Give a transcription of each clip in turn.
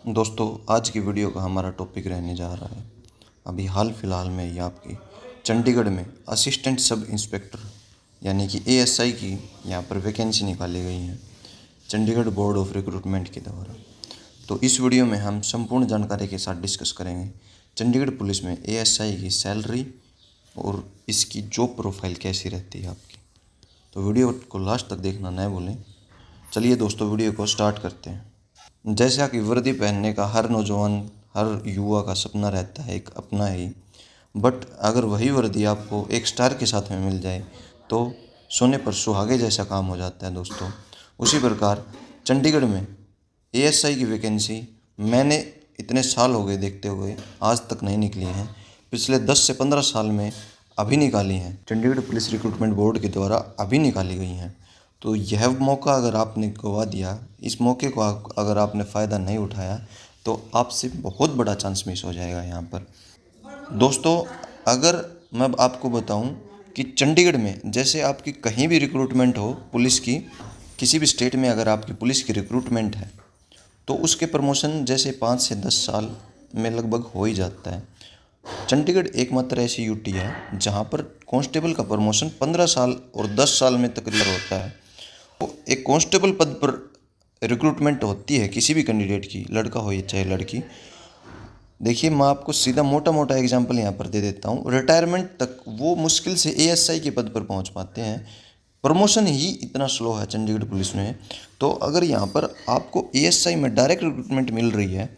दोस्तों, आज की वीडियो का हमारा टॉपिक रहने जा रहा है अभी हाल फिलहाल में ही आपकी चंडीगढ़ में असिस्टेंट सब इंस्पेक्टर यानी कि एएसआई की यहाँ पर वैकेंसी निकाली गई है चंडीगढ़ बोर्ड ऑफ रिक्रूटमेंट के द्वारा। तो इस वीडियो में हम संपूर्ण जानकारी के साथ डिस्कस करेंगे चंडीगढ़ पुलिस में एएसआई की सैलरी और इसकी जॉब प्रोफाइल कैसी रहती है आपकी। तो वीडियो को लास्ट तक देखना न भूलें। चलिए दोस्तों, वीडियो को स्टार्ट करते हैं। जैसा कि वर्दी पहनने का हर नौजवान, हर युवा का सपना रहता है एक अपना ही, बट अगर वही वर्दी आपको एक स्टार के साथ में मिल जाए तो सोने पर सुहागे जैसा काम हो जाता है दोस्तों। उसी प्रकार चंडीगढ़ में एएसआई की वैकेंसी मैंने इतने साल हो गए देखते हुए आज तक नहीं निकली हैं। पिछले 10 से 15 साल में अभी निकाली हैं, चंडीगढ़ पुलिस रिक्रूटमेंट बोर्ड के द्वारा अभी निकाली गई हैं। तो यह मौका अगर आपने गवा दिया, इस मौके को अगर आपने फ़ायदा नहीं उठाया तो आपसे बहुत बड़ा चांस मिस हो जाएगा यहाँ पर दोस्तों। अगर मैं आपको बताऊं कि चंडीगढ़ में जैसे आपकी कहीं भी रिक्रूटमेंट हो पुलिस की, किसी भी स्टेट में अगर आपकी पुलिस की रिक्रूटमेंट है तो उसके प्रमोशन जैसे 5 से 10 साल में लगभग हो ही जाता है। चंडीगढ़ एकमात्र ऐसी यूटी है जहाँ पर कांस्टेबल का प्रमोशन 15 साल और 10 साल में तकरीबन होता है। तो एक कांस्टेबल पद पर रिक्रूटमेंट होती है किसी भी कैंडिडेट की, लड़का हो या चाहे लड़की। देखिए, मैं आपको सीधा मोटा मोटा एग्जांपल यहाँ पर दे देता हूँ। रिटायरमेंट तक वो मुश्किल से एएसआई के पद पर पहुँच पाते हैं। प्रमोशन ही इतना स्लो है चंडीगढ़ पुलिस में। तो अगर यहाँ पर आपको एएसआई में डायरेक्ट रिक्रूटमेंट मिल रही है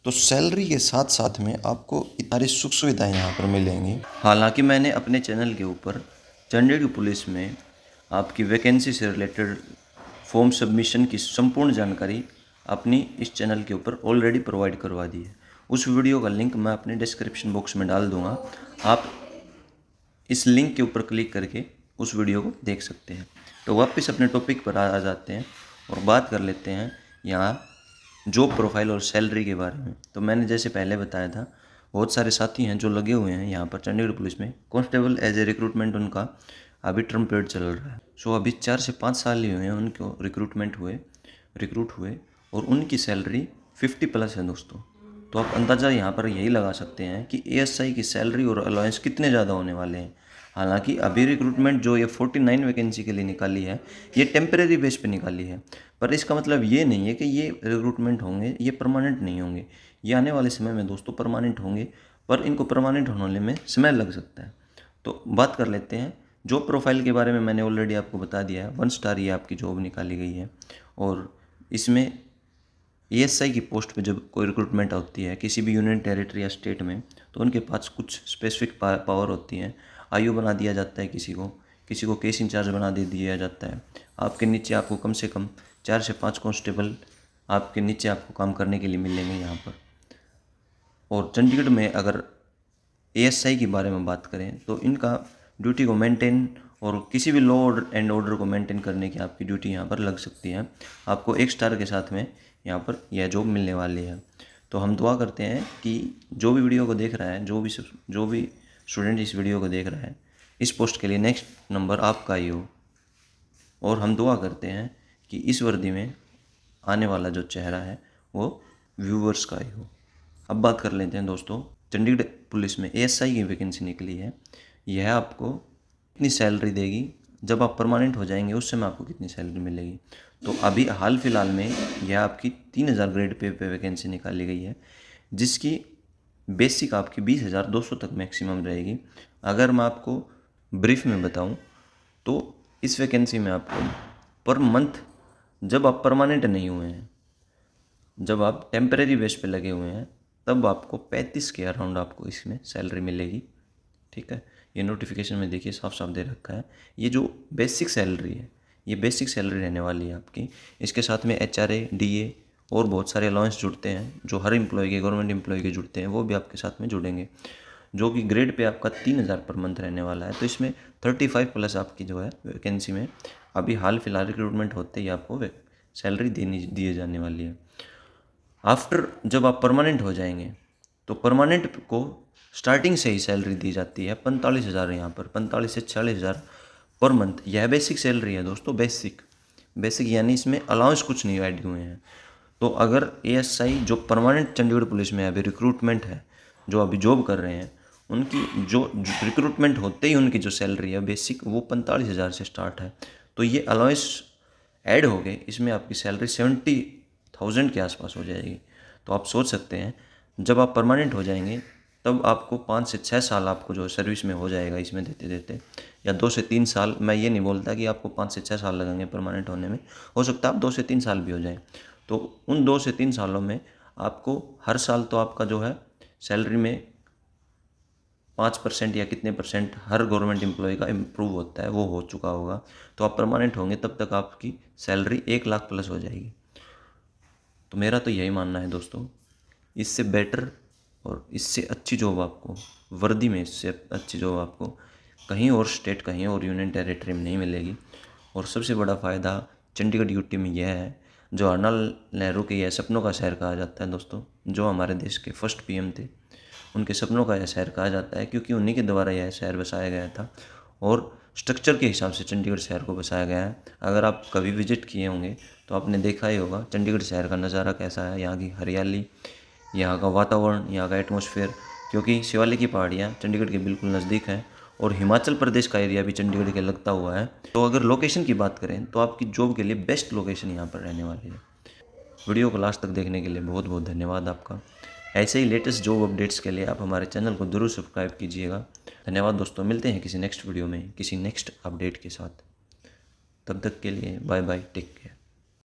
तो सैलरी के साथ साथ में आपको इतनी सुख सुविधाएँ यहाँ पर मिलेंगी। हालांकि मैंने अपने चैनल के ऊपर चंडीगढ़ पुलिस में आपकी वैकेंसी से रिलेटेड फॉर्म सबमिशन की संपूर्ण जानकारी अपनी इस चैनल के ऊपर ऑलरेडी प्रोवाइड करवा दी है। उस वीडियो का लिंक मैं अपने डिस्क्रिप्शन बॉक्स में डाल दूंगा। आप इस लिंक के ऊपर क्लिक करके उस वीडियो को देख सकते हैं। तो वापस अपने टॉपिक पर आ जाते हैं और बात कर लेते हैं यहाँ जॉब प्रोफाइल और सैलरी के बारे में। तो मैंने जैसे पहले बताया था, बहुत सारे साथी हैं जो लगे हुए हैं यहाँ पर चंडीगढ़ पुलिस में कांस्टेबल एज ए रिक्रूटमेंट। उनका अभी टर्म पीरियड चल रहा है। सो अभी 4 से 5 साल ही हुए हैं उनको रिक्रूट हुए और उनकी सैलरी 50+ है दोस्तों। तो आप अंदाज़ा यहाँ पर यही लगा सकते हैं कि एएसआई की सैलरी और अलाउंस कितने ज़्यादा होने वाले हैं। हालांकि अभी रिक्रूटमेंट जो ये 49 वैकेंसी के लिए निकाली है, ये टेम्परेरी बेस पे निकाली है, पर इसका मतलब ये नहीं है कि ये रिक्रूटमेंट होंगे ये परमानेंट नहीं होंगे। ये आने वाले समय में दोस्तों परमानेंट होंगे, पर इनको परमानेंट होने में समय लग सकता है। तो बात कर लेते हैं जॉब प्रोफाइल के बारे में। मैंने ऑलरेडी आपको बता दिया है, 1 स्टार ये आपकी जॉब निकाली गई है। और इसमें एएसआई की पोस्ट पे जब कोई रिक्रूटमेंट होती है किसी भी यूनियन टेरिटरी या स्टेट में, तो उनके पास कुछ स्पेसिफिक पावर होती हैं। आईओ बना दिया जाता है, किसी को केस इंचार्ज बना दे दिया जाता है। आपके नीचे आपको कम से कम 4 से 5 कांस्टेबल आपके नीचे आपको काम करने के लिए मिलेंगे यहाँ पर। और चंडीगढ़ में अगर एएसआई के बारे में बात करें तो इनका ड्यूटी को मेंटेन और किसी भी लॉ एंड ऑर्डर को मेंटेन करने की आपकी ड्यूटी यहाँ पर लग सकती है। आपको 1 स्टार के साथ में यहाँ पर यह जॉब मिलने वाली है। तो हम दुआ करते हैं कि जो भी वीडियो को देख रहा है, जो भी स्टूडेंट इस वीडियो को देख रहा है, इस पोस्ट के लिए नेक्स्ट नंबर आपका ही हो। और हम दुआ करते हैं कि इस वर्दी में आने वाला जो चेहरा है वो व्यूवर्स का ही हो। अब बात कर लेते हैं दोस्तों, चंडीगढ़ पुलिस में एएसआई की वैकेंसी निकली है। यह आपको कितनी सैलरी देगी, जब आप परमानेंट हो जाएंगे उस समय आपको कितनी सैलरी मिलेगी। तो अभी हाल फिलहाल में यह आपकी 3000 ग्रेड पे वैकेंसी निकाली गई है, जिसकी बेसिक आपकी 20,200 तक मैक्सिमम रहेगी। अगर मैं आपको ब्रीफ में बताऊं तो इस वैकेंसी में आपको पर मंथ, जब आप परमानेंट नहीं हुए हैं, जब आप टेम्परेरी बेस पे लगे हुए हैं, तब आपको 35 के अराउंड आपको इसमें सैलरी मिलेगी। ठीक है, ये नोटिफिकेशन में देखिए साफ साफ दे रखा है। ये जो बेसिक सैलरी है, ये बेसिक सैलरी रहने वाली है आपकी। इसके साथ में एचआरए, डीए और बहुत सारे अलाउंस जुड़ते हैं जो हर एम्प्लॉय के, गवर्नमेंट एम्प्लॉय के जुड़ते हैं, वो भी आपके साथ में जुड़ेंगे, जो कि ग्रेड पे आपका 3000 पर मंथ रहने वाला है। तो इसमें 35+ आपकी जो है वैकेंसी में अभी हाल फिलहाल रिक्रूटमेंट होते ही आपको सैलरी दिए जाने वाली है। आफ्टर जब आप परमानेंट हो जाएंगे तो परमानेंट को स्टार्टिंग से ही सैलरी दी जाती है 45,000, यहाँ पर 45 से 46,000 पर मंथ। यह बेसिक सैलरी है दोस्तों, बेसिक यानी इसमें अलाउंस कुछ नहीं ऐड हुए हैं। तो अगर एएसआई जो परमानेंट चंडीगढ़ पुलिस में अभी रिक्रूटमेंट है, जो अभी जॉब कर रहे हैं, उनकी जो रिक्रूटमेंट होते ही उनकी जो सैलरी है बेसिक वो 45,000 से स्टार्ट है। तो ये अलाउंस ऐड हो गए, इसमें आपकी सैलरी 70,000 के आसपास हो जाएगी। तो आप सोच सकते हैं जब आप परमानेंट हो जाएंगे तब आपको 5 से 6 साल आपको जो सर्विस में हो जाएगा इसमें देते देते, या 2 से 3 साल। मैं ये नहीं बोलता कि आपको 5 से 6 साल लगेंगे परमानेंट होने में, हो सकता है आप 2 से 3 साल भी हो जाए। तो उन 2 से 3 सालों में आपको हर साल तो आपका जो है सैलरी में 5% या कितने परसेंट हर गवर्नमेंट एम्प्लॉय का इम्प्रूव होता है, वो हो चुका होगा। तो आप परमानेंट होंगे तब तक आपकी सैलरी 1 लाख प्लस हो जाएगी। तो मेरा तो यही मानना है दोस्तों, इससे बेटर और इससे अच्छी जॉब आपको वर्दी में, इससे अच्छी जॉब आपको कहीं और स्टेट, कहीं और यूनियन टेरिटरी में नहीं मिलेगी। और सबसे बड़ा फ़ायदा चंडीगढ़ यूटी में यह है, जो जवाहरलाल नेहरू के यह सपनों का शहर कहा जाता है दोस्तों, जो हमारे देश के फर्स्ट पीएम थे, उनके सपनों का यह शहर कहा जाता है क्योंकि उन्हीं के द्वारा यह शहर बसाया गया था और स्ट्रक्चर के हिसाब से चंडीगढ़ शहर को बसाया गया है। अगर आप कभी विजिट किए होंगे तो आपने देखा ही होगा चंडीगढ़ शहर का नज़ारा कैसा है, यहाँ की हरियाली, यहाँ का वातावरण, यहाँ का एटमॉस्फेयर, क्योंकि शिवालिक की पहाड़ियाँ चंडीगढ़ के बिल्कुल नज़दीक हैं और हिमाचल प्रदेश का एरिया भी चंडीगढ़ के लगता हुआ है। तो अगर लोकेशन की बात करें तो आपकी जॉब के लिए बेस्ट लोकेशन यहाँ पर रहने वाली है। वीडियो को लास्ट तक देखने के लिए बहुत बहुत धन्यवाद आपका। ऐसे ही लेटेस्ट जॉब अपडेट्स के लिए आप हमारे चैनल को जरूर सब्सक्राइब कीजिएगा। धन्यवाद दोस्तों, मिलते हैं किसी नेक्स्ट वीडियो में किसी नेक्स्ट अपडेट के साथ। तब तक के लिए बाय बाय, टेक केयर।